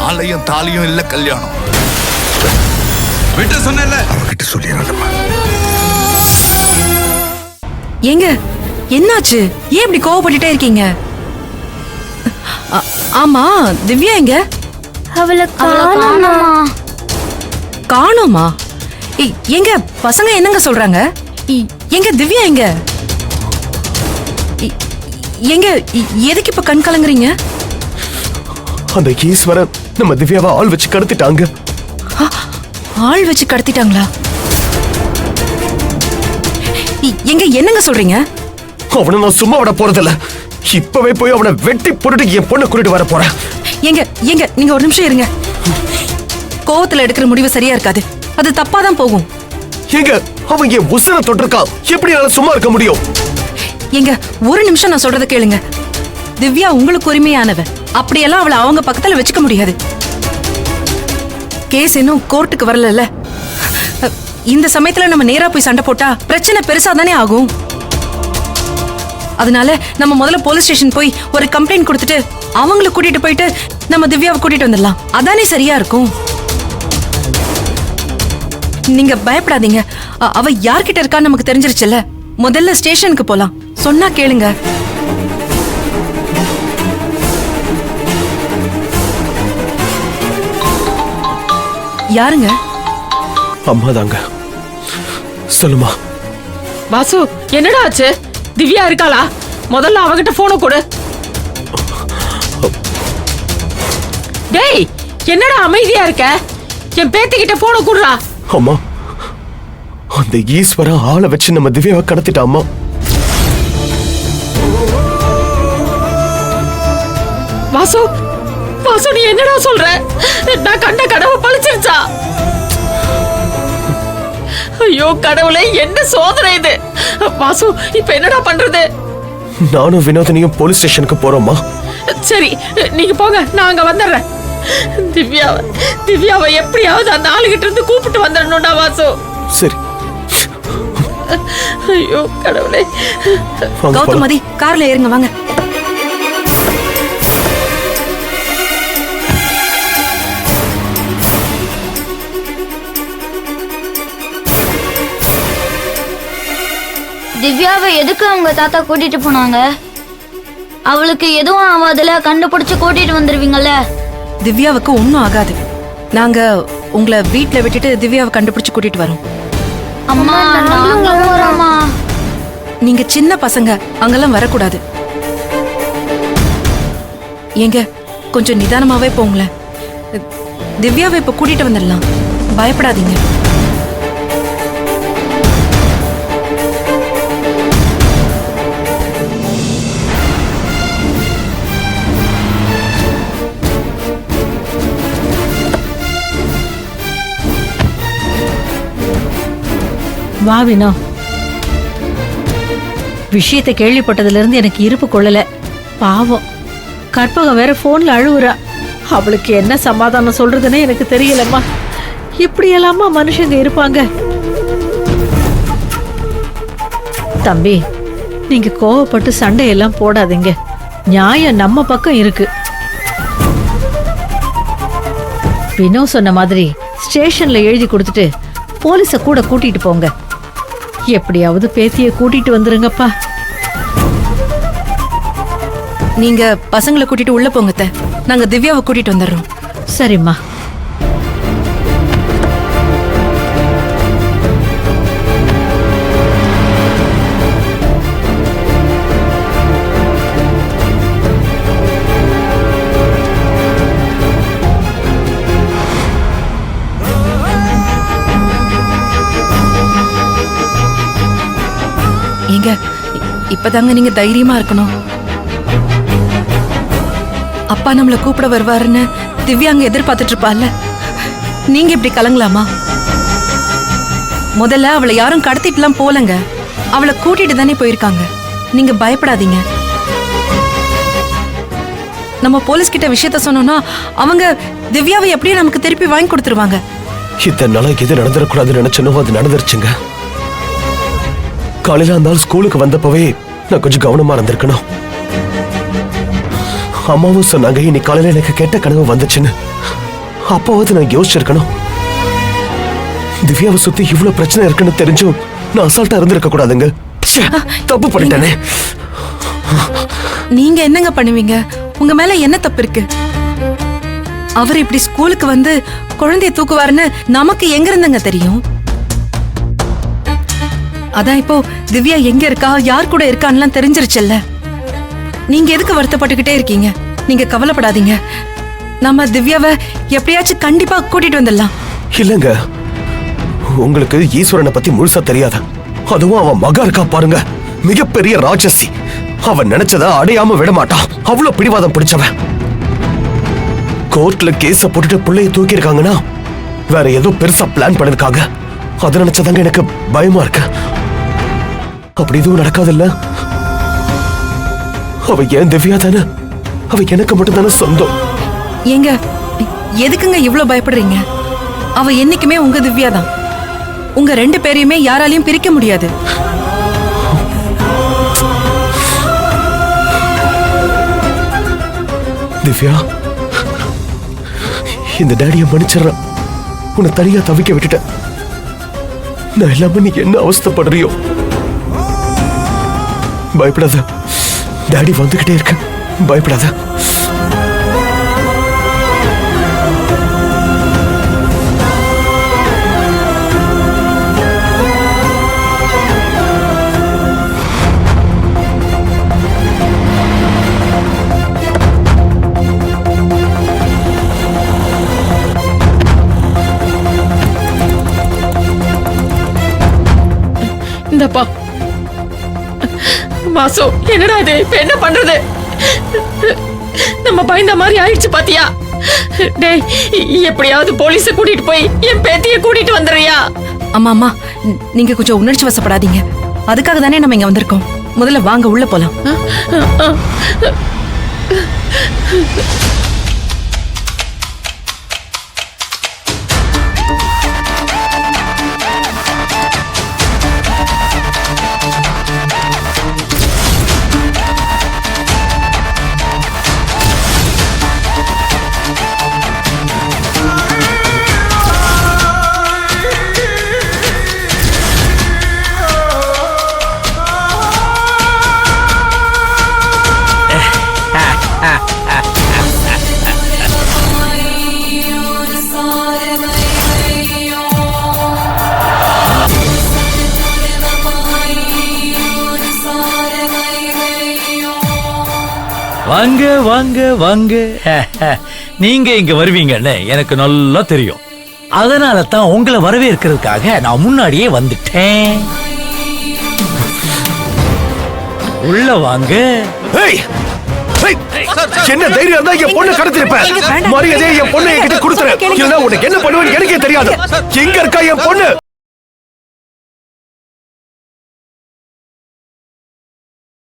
மாலையும் தாலியும் இல்ல கல்யாணம். விட்டு சொன்னேன்ல, அவகிட்ட சொல்லிடுறேன். ஏங்க என்னாச்சு? ஏன் இப்படி கோவப்பட்டுட்டே இருக்கீங்க? ஆமா, திவ்யா எங்க? அவளை காணோமா? எங்க பசங்க என்னங்க சொல்றாங்க? எங்க திவ்யா எங்க? எங்க எதுக்கு இப்ப கண் கலங்குறீங்க? அந்த ஈஸ்வரன் நம்ம திவ்யாவை ஆள் வச்சு கடத்திட்டாங்க. ஆள் வச்சு கடத்திட்டாங்களா? எங்க என்னங்க சொல்றீங்க? அவனை நான் சும்மா விட போறதில்ல. இப்பவே போய் அவனை வெட்டி போட்டுட்டு என் பொண்ணை கூட்டிட்டு வர போறேன். எங்க எங்க நீங்க ஒரு நிமிஷம் இருங்க. கோவத்துல எடுக்கிற முடிவு சரியா இருக்காது. அது தப்பாதான் போகும். எங்க அவன் என் உசுரை தொட்டிருக்கான். எப்படி என்னால சும்மா இருக்க முடியும்? எங்க ஒரு நிமிஷம் நான் சொல்றத கேளுங்க. திவ்யா உங்களுக்கு உரிமையானவ. அப்படியெல்லாம் அவளை அவங்க பக்கத்துல வச்சுக்க முடியாது. கேஸ் இன்னும் கோர்ட்டுக்கு வரல. இந்த சமயத்துல நம்ம நேரா போய் சண்டை போட்டா பிரச்சனை பெருசா தானே ஆகும். அதனால நம்ம முதல்ல போலீஸ் ஸ்டேஷன் போய் ஒரு கம்ப்ளைண்ட் கொடுத்துட்டு அவங்களை கூட்டிட்டு போயிட்டு நம்ம திவ்யாவை கூட்டிட்டு வந்துடலாம். அதானே சரியா இருக்கும். நீங்க பயப்படாதீங்க. அவ யார்கிட்ட இருக்கான்னு நமக்கு தெரிஞ்சிருச்சுல்ல. முதல்ல ஸ்டேஷனுக்கு போலாம். சொன்னா கேளுங்க. யாருங்க? அம்மா தாங்க. சொல்லுமா. வாசு, என்னடா ஆச்சு? திவ்யா இருக்காளா? முதல்ல அவகிட்ட போனை கொடு. டேய், என்னடா அமைதியா இருக்க? என் பேத்திக்கிட்ட போனை கொடுறா. அம்மா, அந்த ஈஸ்வரன் ஆளை வச்சு நம்ம திவ்யாவை கடத்திட்டா. அம்மா, வாசு, வாசு நீ என்னடா சொல்ற? நான் கண்ட கனவு பழிச்சிருச்சா? ஐயோ கடவுளே, என்ன சோதனை இது? வாசு, இப்ப என்னடா பண்றது? நானும் வினோதனியும் போலீஸ் ஸ்டேஷனுக்கு போறோம்மா. சரி, நீங்க போங்க, நான் அங்க வந்துடுறேன். திவ்யாவை எப்படியாவது அந்த ஆளுகிட்ட இருந்து கூப்பிட்டு வந்துடணும்டா வாசு. சரி. ஐயோ கடவுளே. கௌதமதி, கார்ல ஏறுங்க வாங்க. திவ்யாவை எதுக்கு அவங்க தாத்தா கூட்டிட்டு போனாங்க? அவளுக்கு எதுவும் ஆகாதுல, கண்டுபிடிச்சு கூட்டிட்டு வந்துருவீங்கல்ல. திவ்யாவுக்கு ஒன்னும் ஆகாது. நாங்க உங்களை வீட்டுல விட்டுட்டு திவ்யாவை கண்டுபிடிச்சு கூட்டிட்டு வரோம். அம்மா, நாங்களும் வரோம்மா. நீங்க சின்ன பசங்க, அங்கெல்லாம் வரக்கூடாது. ஏங்க கொஞ்சம் நிதானமாவே போங்களேன். திவ்யாவை இப்ப கூட்டிட்டு வந்துடலாம். பயப்படாதீங்க. வா வினோ. விஷயத்தை கேள்விப்பட்டதுல இருந்து எனக்கு இருப்பு கொள்ளல. பாவம், கற்பகம் வேற போன்ல அழுவுறா. அவளுக்கு என்ன சமாதானம் சொல்றதுன்னு எனக்கு தெரியலம்மா. இப்படி எல்லாமா மனுஷங்க இருப்பாங்க? தம்பி, நீங்க கோவப்பட்டு சண்டையெல்லாம் போடாதீங்க. நியாயம் நம்ம பக்கம் இருக்கு. வினோ சொன்ன மாதிரி ஸ்டேஷன்ல எழுதி கொடுத்துட்டு போலீஸ கூட கூட்டிட்டு போங்க. எப்படியாவது பேத்திய கூட்டிட்டு வந்துருங்கப்பா. நீங்க பசங்களை கூட்டிட்டு உள்ள போங்க. நாங்க திவ்யாவை கூட்டிட்டு வந்துடுறோம். சரிம்மா. ஏங்க இப்பதாங்க நீங்க தைரியமா இருக்கணும். அப்பா நம்மள கூப்பிட வருவாருன்னு திவ்யா அங்க எதிர்பார்த்துட்டு இருப்பாள்ல. நீங்க இப்படி கலங்கலாமா? முதல்ல அவளை யாரும் கடத்திட்டுலாம் போலங்க. அவளை கூட்டிட்டு தானே போயிருக்காங்க. நீங்க பயப்படாதீங்க. நம்ம போலீஸ் கிட்ட விஷயத்த சொன்னோம்னா அவங்க திவ்யாவை எப்படியும் நமக்கு திருப்பி வாங்கி கொடுத்துருவாங்க. இத்தனை நாளா எது நடந்துடக்கூடாதுன்னு நினைச்சனோ அது நடந்துருச்சுங்க. காலையில அந்த ஸ்கூலுக்கு வந்தப்பவே நான் கொஞ்சம் கவனமா இருந்திருக்கணும். அம்மாவும் சொன்னாங்க இன்னைக்கு காலையில எனக்கு கெட்ட கனவு வந்துச்சுன்னு. அப்போவாது நான் யோசிச்சிருக்கணும். திவ்யாவை சுத்தி இவ்வளவு பிரச்சனை இருக்குன்னு தெரிஞ்சும் நான் அசால்ட்டா இருந்திருக்க கூடாதுங்க. ச்சே, தப்பு பண்ணிட்டேனே. நீங்க என்னங்க பண்ணுவீங்க? உங்க மேல என்ன தப்பு இருக்கு? அவர் இப்படி ஸ்கூலுக்கு வந்து குழந்தைய தூக்குவாருன்னு நமக்கு எங்க இருந்துங்க தெரியும்? அதான் இப்போ திவ்யா எங்க இருக்கா, யார் கூட இருக்கான்லாம் தெரிஞ்சிருச்சல்ல. நீங்க எதுக்கு வருத்தப்பட்டுக்கிட்டே இருக்கீங்க? நீங்க கவலைப்படாதீங்க. நம்ம திவ்யாவை எப்படியாச்சும் கண்டிப்பா கூட்டிட்டு வந்துடலாம். இல்லங்க, உங்களுக்கு ஈஸ்வரனை பத்தி முழுசா தெரியாது. அதுவும் அவன் மகா இருக்கா பாருங்க, மிகப்பெரிய ராட்சசி. அவன் நினைச்சத அடையாம விட மாட்டான். அவ்வளவு பிடிவாதம் பிடிச்சவன். கோர்ட்ல கேஸ போட்டுட்டு பிள்ளைய தூக்கி இருக்காங்கன்னா வேற ஏதோ பெருசா பிளான் பண்ணிருக்காங்க. அத நினைச்சதாங்க எனக்கு பயமா இருக்கு. அப்படி எதுவும் நடக்காதுல்ல? அவ ஏன் திவ்யா தானே, அவ எனக்கு மட்டும் தானே சொந்தம். ஏங்க எதுக்குங்க இவ்ளோ பயப்படுறீங்க? அவ என்னைக்குமே உங்க திவ்யா தான். உங்க ரெண்டு பேரையுமே யாராலையும் பிரிக்க முடியாது. திவ்யா, இந்த டாடிய மன்னிச்சிடறேன். உன்னை தனியா தவிக்க விட்டுட்டேன். நான் எல்லாமே நீ என்ன அவஸ்தைப்படுறியோ. பயப்படாத, டாடி வந்துகிட்டே இருக்க. பயப்படாத. இந்தப்பா வாசு, என்னடா இது? இப்ப என்ன பண்றது? நம்ம பயந்த மாதிரி ஆயிடுச்சு பாத்தியா? டேய், எப்படியாவது போலீஸ கூட்டிட்டு போய் என் பேத்திய கூட்டிட்டு வந்துறியா? அம்மா அம்மா, நீங்க கொஞ்சம் உணர்ச்சி வசப்படாதீங்க. அதுக்காக தானே நம்ம இங்க வந்திருக்கோம். முதல்ல வாங்க உள்ள போலாம். வாங்க வாங்க வாங்க. நீங்க இங்க வருவீங்கன்னு எனக்கு நல்லா தெரியும். அதனால தான் உங்களை வரவேற்கிறதுக்காக நான் முன்னாடியே வந்துட்டேன். உள்ள வாங்க. என்ன தைரியம் தான் என் பொண்ணு கடத்திருப்பேன். மரியாதையை என் பொண்ணு என்கிட்ட கொடுத்துரு. இல்ல உனக்கு என்ன பண்ணுவேன்னு எனக்கே தெரியாது. எங்க இருக்கா என் பொண்ணு?